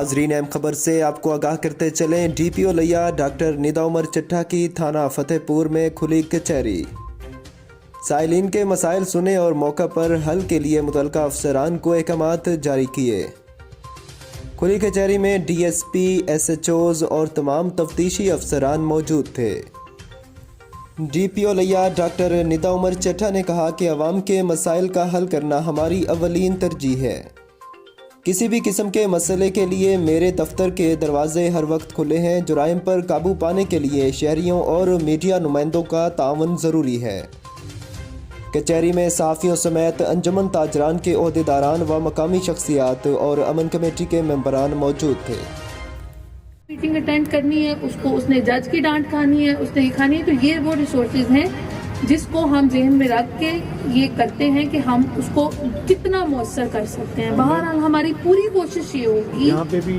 नाजरीन, अहम खबर से आपको आगाह करते चलें। DPO लिया डॉक्टर निदा उमर चट्टा की थाना फतेहपुर में खुली कचहरी। साइलिन के मसाइल सुने और मौका पर हल के लिए मुतल्लिका अफसरान को अहकामात जारी किए। खुली कचहरी में DSP, SHOs और तमाम तफ्तीशी अफसरान मौजूद थे। DPO लिया डॉक्टर निदा उमर चट्टा ने कहा कि अवाम के मसाइल का हल करना हमारी अवलीन तरजीह है। किसी भी किस्म के मसले के लिए मेरे दफ्तर के दरवाजे हर वक्त खुले हैं। जुराइम पर काबू पाने के लिए शहरियों और मीडिया नुमाइंदों का ताउन ज़रूरी है। कचहरी में सहाफ़ियों समेत अंजुमन ताजरान के ओहदेदारान व मकामी शख्सियात और अमन कमेटी के मेंबरान मौजूद थे। मीटिंग अटेंड करनी है, उसको उसने जज की डांट खानी है, उसने ये खानी है, तो ये वो रिसोर्सेज हैं जिसको हम जहन में रख के ये करते हैं कि हम उसको कितना मौसर कर सकते हैं। बहरहाल हमारी पूरी कोशिश ये होगी। यहाँ पे भी